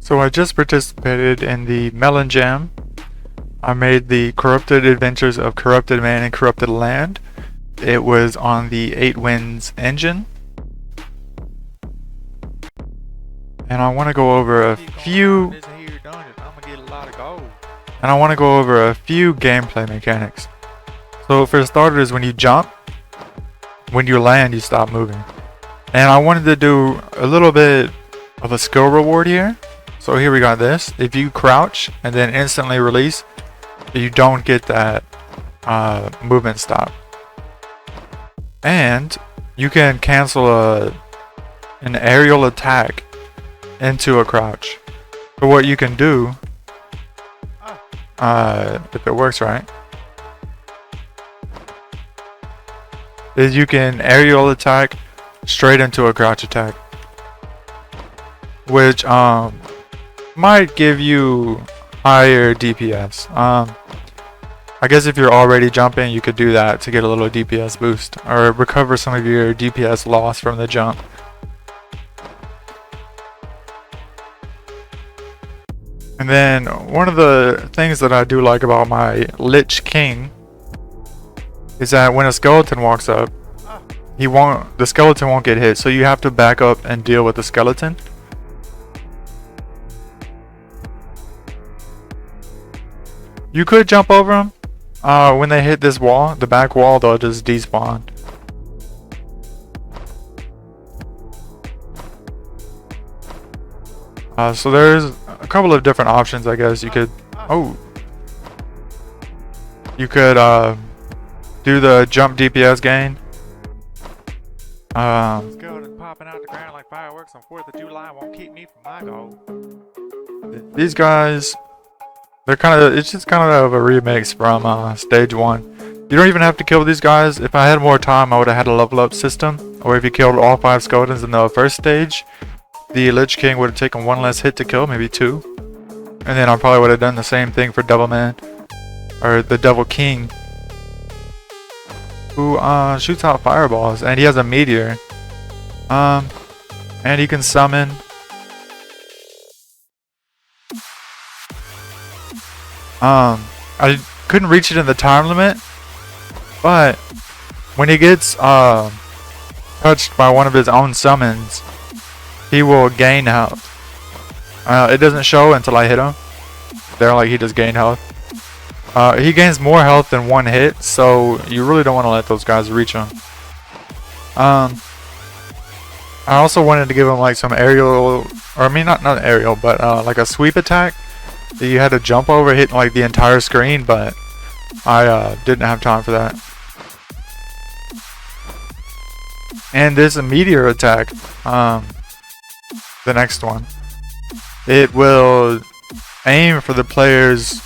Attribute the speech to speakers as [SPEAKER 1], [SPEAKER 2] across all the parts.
[SPEAKER 1] So I just participated in the Melon Jam. I made the Corrupted Adventures of Corrupted Man and Corrupted Land. It was on the 8 Winds engine. And I want to go over a few gameplay mechanics. So for starters, when you jump, when you land, you stop moving. And I wanted to do a little bit of a skill reward here. So here we got this. If you crouch and then instantly release, you don't get that movement stop. And you can cancel an aerial attack into a crouch. So what you can do, if it works right, is you can aerial attack straight into a crouch attack, which might give you higher DPS. I guess if you're already jumping, you could do that to get a little DPS boost or recover some of your DPS loss from the jump. And then one of the things that I do like about my Lich King is that when a skeleton walks up, the skeleton won't get hit, so you have to back up and deal with the skeleton. You could jump over them. When they hit this wall, the back wall, they'll just despawn. So there's a couple of different options, I guess. You could do the jump DPS gain.
[SPEAKER 2] Skeleton popping out the ground like fireworks on 4th of July won't keep me from my goal.
[SPEAKER 1] These guys, it's just kind of a remix from stage 1. You don't even have to kill these guys. If I had more time, I would have had a level up system. Or if you killed all 5 skeletons in the first stage, the Lich King would have taken 1 less hit to kill, maybe 2. And then I probably would have done the same thing for Devil Man, or the Devil King, who shoots out fireballs, and he has a meteor. And he can summon. I couldn't reach it in the time limit, but when he gets touched by one of his own summons, he will gain health. It doesn't show until I hit him. There, like, he just gained health. He gains more health than 1 hit, so you really don't want to let those guys reach him. I also wanted to give him like some aerial, or I mean not aerial, but like a sweep attack that you had to jump over, hitting like the entire screen, but I didn't have time for that. And this meteor attack, the next one, it will aim for the player's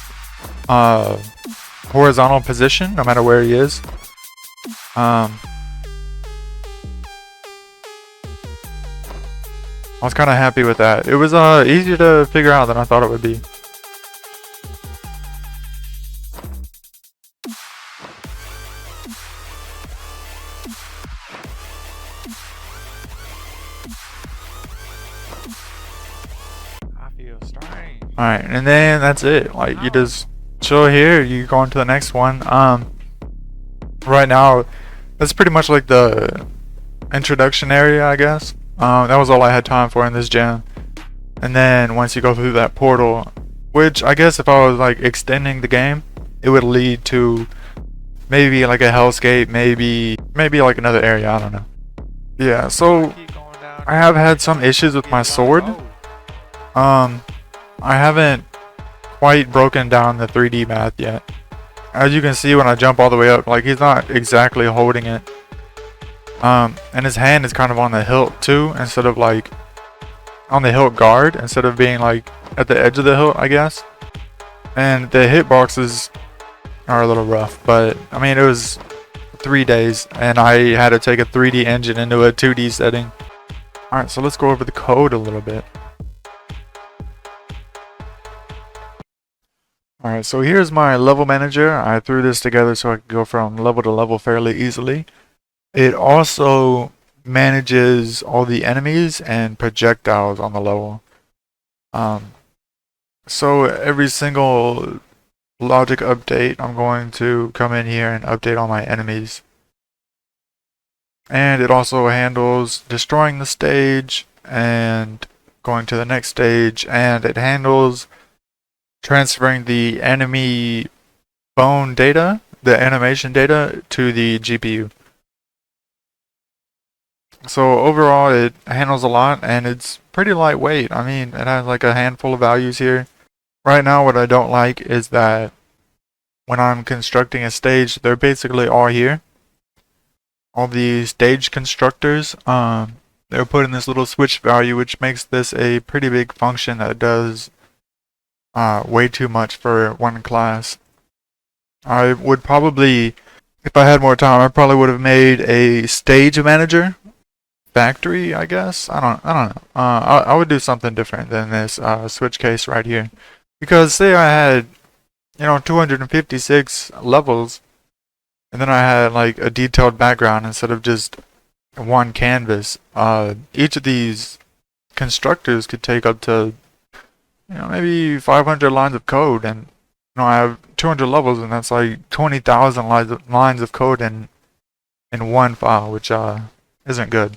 [SPEAKER 1] horizontal position, no matter where he is. I was kind of happy with that. It was easier to figure out than I thought it would be.
[SPEAKER 2] I feel strange.
[SPEAKER 1] Alright, and then that's it. Like, you just chill here, you go on to the next one. Right now, that's pretty much like the introduction area, I guess. That was all I had time for in this jam. And then once you go through that portal, which I guess if I was like extending the game, it would lead to maybe like a hellscape, maybe like another area, I don't know. Yeah, so I have had some issues with my sword. I haven't quite broken down the 3D math yet. As you can see, when I jump all the way up, like, he's not exactly holding it. And his hand is kind of on the hilt too, instead of like on the hilt guard, instead of being like at the edge of the hilt, I guess. And the hitboxes are a little rough, but I mean, it was 3 days and I had to take a 3D engine into a 2D setting. Alright, so let's go over the code a little bit. Alright, so here's my level manager. I threw this together so I could go from level to level fairly easily. It also manages all the enemies and projectiles on the level. So every single logic update, I'm going to come in here and update all my enemies. And it also handles destroying the stage and going to the next stage, and it handles transferring the enemy bone data, the animation data, to the GPU. So overall, it handles a lot, and it's pretty lightweight. I mean, it has like a handful of values here. Right now, what I don't like is that when I'm constructing a stage, they're basically all here. All the stage constructors, they're put in this little switch value, which makes this a pretty big function that does way too much for one class. I would probably, if I had more time, I probably would have made a stage manager factory, I guess. I don't know. I would do something different than this switch case right here, because say I had 256 levels, and then I had like a detailed background instead of just one canvas. Each of these constructors could take up to maybe 500 lines of code, and I have 200 levels, and that's like 20,000 lines of code in one file, which isn't good.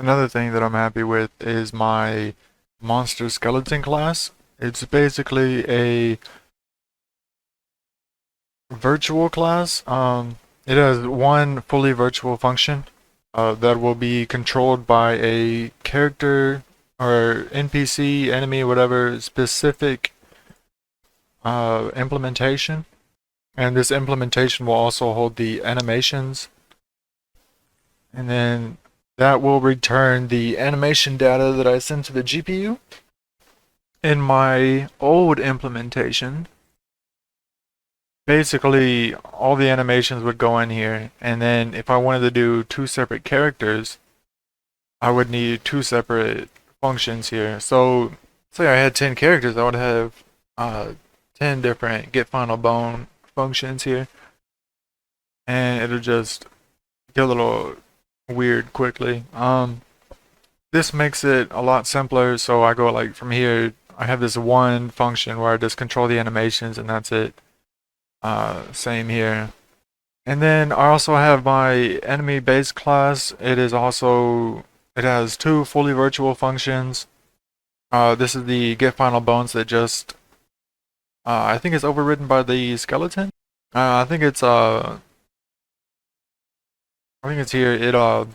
[SPEAKER 1] Another thing that I'm happy with is my monster skeleton class. It's basically a virtual class. It has one fully virtual function that will be controlled by a character or NPC, enemy, whatever specific implementation. And this implementation will also hold the animations. And then that will return the animation data that I send to the GPU. In my old implementation, basically all the animations would go in here, and then if I wanted to do two separate characters, I would need two separate functions here. So say I had 10 characters, I would have 10 different get final bone functions here, and it'll just get a little weird quickly. This makes it a lot simpler, so I go like from here, I have this one function where I just control the animations, and that's it. Same here. And then I also have my enemy base class. It has two fully virtual functions. This is the get final bones that just I think it's overridden by the skeleton. I think it's here.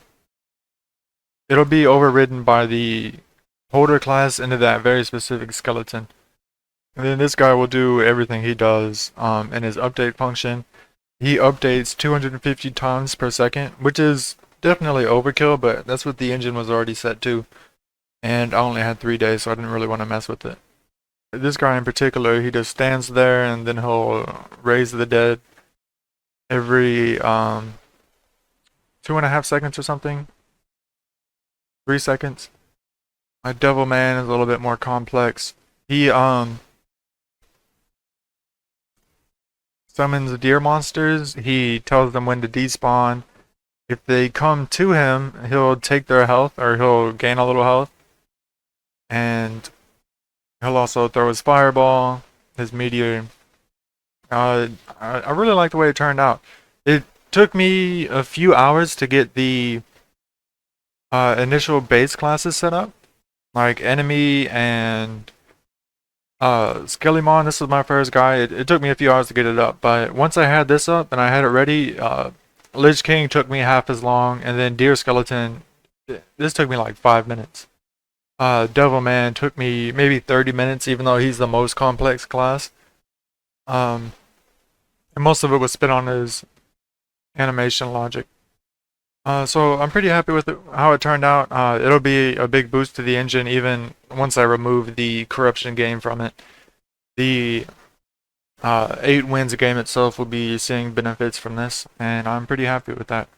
[SPEAKER 1] It'll be overridden by the holder class into that very specific skeleton. And then this guy will do everything he does in his update function. He updates 250 times per second, which is definitely overkill, but that's what the engine was already set to. And I only had 3 days, so I didn't really want to mess with it. This guy in particular, he just stands there and then he'll raise the dead every 2.5 seconds or something. 3 seconds. My Devil Man is a little bit more complex. He summons deer monsters. He tells them when to despawn. If they come to him, he'll take their health, or he'll gain a little health. And he'll also throw his fireball, his meteor. I really like the way it turned out. It took me a few hours to get the initial base classes set up, like enemy and Skellimon. This was my first guy. It took me a few hours to get it up, but once I had this up and I had it ready, Lich King took me half as long, and then Deer Skeleton, this took me like 5 minutes. Devil Man took me maybe 30 minutes, even though he's the most complex class. And most of it was spent on his animation logic. So I'm pretty happy with how it turned out. It'll be a big boost to the engine even once I remove the corruption game from it. The 8 wins game itself will be seeing benefits from this, and I'm pretty happy with that.